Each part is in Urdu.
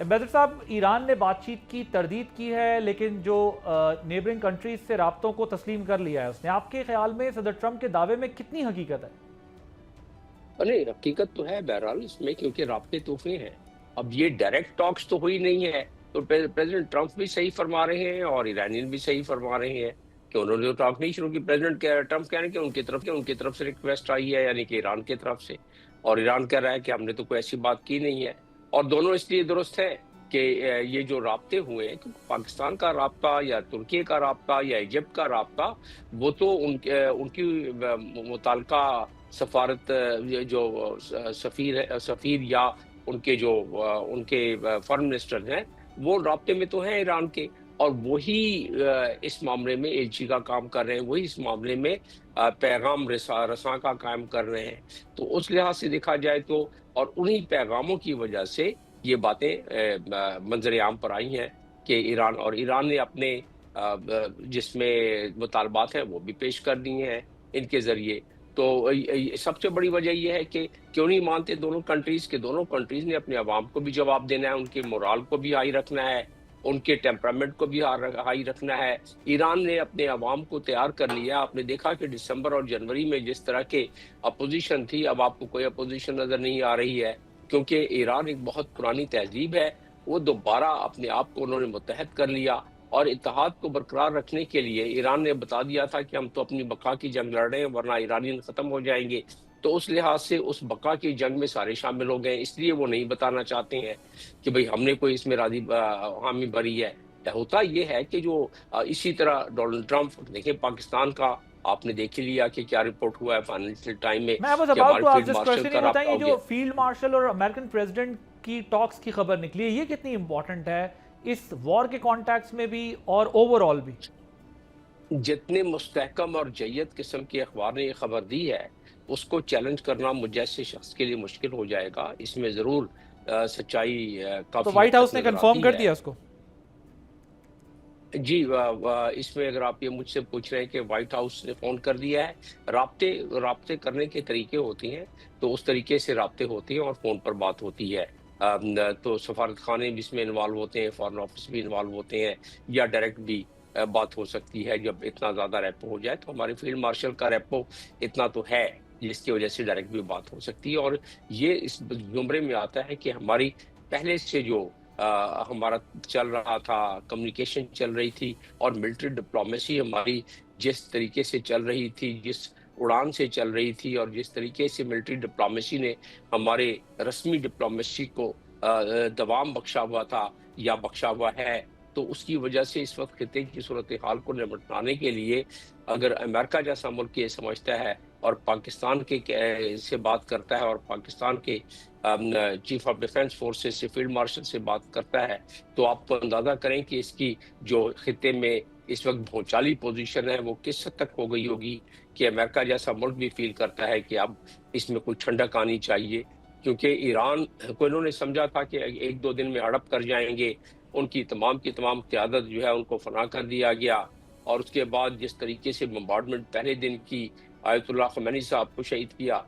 امبیسڈر صاحب، ایران نے بات چیت کی تردید کی ہے، لیکن جو نیبرنگ کنٹریز سے رابطوں کو تسلیم کر لیا ہے اس نے. آپ کے خیال میں صدر ٹرمپ کے دعوے میں کتنی حقیقت ہے؟ ارے حقیقت تو ہے بہرحال اس میں، کیونکہ رابطے توفے ہیں. اب یہ ڈائریکٹ ٹاکس تو ہوئی نہیں ہے، تو پریزیڈنٹ ٹرمپ بھی صحیح فرما رہے ہیں اور ایرانین بھی صحیح فرما رہے ہیں کہ انہوں نے ٹاک نہیں شروع کی. پریزیڈنٹ ٹرمپ کہہ رہے ہیں کہ ان کی طرف سے ریکویسٹ آئی ہے، یعنی کہ ایران کی طرف سے، اور ایران کہہ رہا ہے کہ ہم نے تو کوئی ایسی بات کی نہیں ہے. اور دونوں اس لیے درست ہے کہ یہ جو رابطے ہوئے ہیں، پاکستان کا رابطہ یا ترکی کا رابطہ یا ایجپٹ کا رابطہ، وہ تو ان کی متعلقہ سفارت جو سفیر یا ان کے فارن منسٹر ہیں، وہ رابطے میں تو ہیں ایران کے، اور وہی اس معاملے میں ایلچی کا کام کر رہے ہیں، وہی اس معاملے میں پیغام رساں کا کام کر رہے ہیں. تو اس لحاظ سے دیکھا جائے تو، اور انہی پیغاموں کی وجہ سے یہ باتیں منظر عام پر آئی ہیں کہ ایران نے اپنے جس میں مطالبات ہیں وہ بھی پیش کر دی ہیں ان کے ذریعے. تو سب سے بڑی وجہ یہ ہے کہ کیوں نہیں مانتے دونوں کنٹریز نے اپنے عوام کو بھی جواب دینا ہے، ان کے مورال کو بھی ہائی رکھنا ہے، ان کے ٹیمپرامنٹ کو بھی ہائی رکھنا ہے. ایران نے اپنے عوام کو تیار کر لیا. آپ نے دیکھا کہ دسمبر اور جنوری میں جس طرح کے اپوزیشن تھی، اب آپ کو کوئی اپوزیشن نظر نہیں آ رہی ہے، کیونکہ ایران ایک بہت پرانی تہذیب ہے. وہ دوبارہ اپنے آپ کو انہوں نے متحد کر لیا، اور اتحاد کو برقرار رکھنے کے لیے ایران نے بتا دیا تھا کہ ہم تو اپنی بقا کی جنگ لڑ رہے ہیں ورنہ ایرانین ختم ہو جائیں گے. تو اس لحاظ سے اس بقا کی جنگ میں سارے شامل ہو گئے، اس لیے وہ نہیں بتانا چاہتے ہیں کہ بھئی ہم نے کوئی اس میں حامی بھری ہے. ہوتا یہ ہے کہ جو اسی طرح ڈونلڈ ٹرمپ، دیکھیں پاکستان کا آپ نے دیکھ لیا کہ کیا رپورٹ ہوا ہے فائنینشیل ٹائم میں میں واز کہ اباؤٹ ہمارے to ask field this marshal question. یہ کا رابطہ بتائیں، یہ ہو گیا. جو فیلڈ مارشل اور امریکن پریزیڈنٹ کی ٹاکس کی خبر نکلی ہے، یہ کتنی امپورٹنٹ ہے اس وار کے کانٹیکس میں بھی اور اوور آل بھی؟ جتنے مستحکم اور جید قسم کے اخبار نے یہ خبر دی ہے، اس کو چیلنج کرنا مجھ جیسے شخص کے لیے مشکل ہو جائے گا. اس میں ضرور سچائی تو کافی وائٹ حد تک ہاؤس نے نظر کنفرم آتی کر ہے. دیا اس کو؟ جی، اس میں اگر آپ یہ مجھ سے پوچھ رہے ہیں کہ وائٹ ہاؤس نے فون کر دیا ہے، رابطے کرنے کے طریقے ہوتے ہیں، تو اس طریقے سے رابطے ہوتے ہیں اور فون پر بات ہوتی ہے. تو سفارت خانے بھی اس میں انوالو ہوتے ہیں، فارن آفس بھی انوالو ہوتے ہیں، یا ڈائریکٹ بھی بات ہو سکتی ہے. جب اتنا زیادہ ریپو ہو جائے تو ہمارے فیلڈ مارشل کا ریپو اتنا تو ہے جس کی وجہ سے ڈائریکٹ بھی بات ہو سکتی ہے. اور یہ اس زمرے میں آتا ہے کہ ہماری پہلے سے جو ہمارا چل رہا تھا، کمیونیکیشن چل رہی تھی، اور ملٹری ڈپلومیسی ہماری جس طریقے سے چل رہی تھی، جس اڑان سے چل رہی تھی، اور جس طریقے سے ملٹری ڈپلومیسی نے ہمارے رسمی ڈپلومیسی کو دوام بخشا ہوا تھا یا بخشا ہوا ہے، تو اس کی وجہ سے اس وقت خطے کی صورتحال کو نمٹانے کے لیے اگر امریکہ جیسا ملک یہ سمجھتا ہے اور پاکستان کے سے بات کرتا ہے، اور پاکستان کے چیف آف ڈیفنس فورسز سے، فیلڈ مارشل سے بات کرتا ہے، تو آپ تو اندازہ کریں کہ اس کی جو خطے میں اس وقت بھونچالی پوزیشن ہے وہ کس حد تک ہو گئی ہوگی کہ امریکہ جیسا ملک بھی فیل کرتا ہے کہ اب اس میں کوئی ٹھنڈک آنی چاہیے. کیونکہ ایران کو انہوں نے سمجھا تھا کہ ایک دو دن میں ہڑپ کر جائیں گے، ان کی تمام قیادت جو ہے ان کو فنا کر دیا گیا. اور اس کے بعد جس طریقے سے بمبارڈمنٹ پہلے دن کی آیت اللہ خمینی صاحب کو شہید کیا،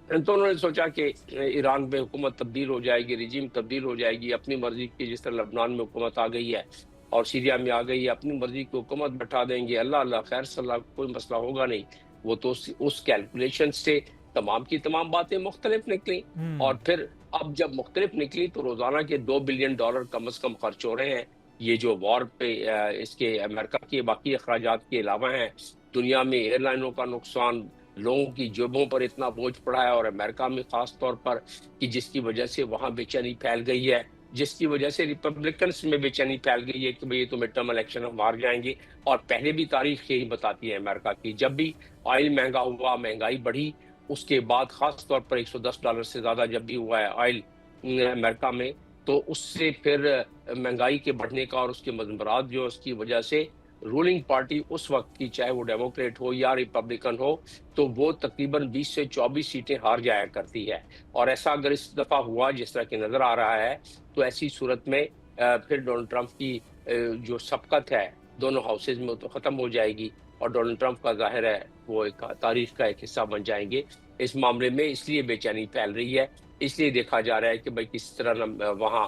تو انہوں نے سوچا کہ ایران میں حکومت تبدیل ہو جائے گی، رجیم تبدیل ہو جائے گی، اپنی مرضی کی، جس طرح لبنان میں حکومت آ گئی ہے اور سیریا میں آ گئی ہے، اپنی مرضی کی حکومت بٹھا دیں گے، اللہ خیر صلی اللہ، کوئی مسئلہ ہوگا نہیں. وہ تو اس کیلکولیشن سے تمام باتیں مختلف نکلیں. اور پھر اب جب مختلف نکلی تو روزانہ کے $2 بلین کم از کم خرچ ہو رہے ہیں. یہ جو وار پہ اس کے امریکہ کے باقی اخراجات کے علاوہ ہیں، دنیا میں ایئر لائنوں کا نقصان، لوگوں کی جیبوں پر اتنا بوجھ پڑا ہے، اور امریکہ میں خاص طور پر، کہ جس کی وجہ سے وہاں بے چینی پھیل گئی ہے، جس کی وجہ سے ریپبلکنز میں بے چینی پھیل گئی ہے کہ بھئی یہ تو مڈ ٹرم الیکشن ہم ہار جائیں گے. اور پہلے بھی تاریخ یہی بتاتی ہے امریکہ کی، جب بھی آئل مہنگا ہوا، مہنگائی بڑھی، اس کے بعد خاص طور پر $110 سے زیادہ جب بھی ہوا ہے آئل امریکہ میں، تو اس سے پھر مہنگائی کے بڑھنے کا اور اس کے مضمرات جو اس کی وجہ سے رولنگ پارٹی اس وقت کی، چاہے وہ ڈیموکریٹ ہو یا ریپبلکن ہو، تو وہ تقریباً 20 سے 24 سیٹیں ہار جایا کرتی ہے. اور ایسا اگر اس دفعہ ہوا جس طرح کہ نظر آ رہا ہے، تو ایسی صورت میں پھر ڈونلڈ ٹرمپ کی جو سبقت ہے دونوں ہاؤسز میں تو ختم ہو جائے گی، اور ڈونلڈ ٹرمپ کا ظاہر ہے وہ ایک تاریخ کا ایک حصہ بن جائیں گے اس معاملے میں. اس لیے بے چینی پھیل رہی ہے، اس لیے دیکھا جا رہا ہے کہ بھئی کس طرح وہاں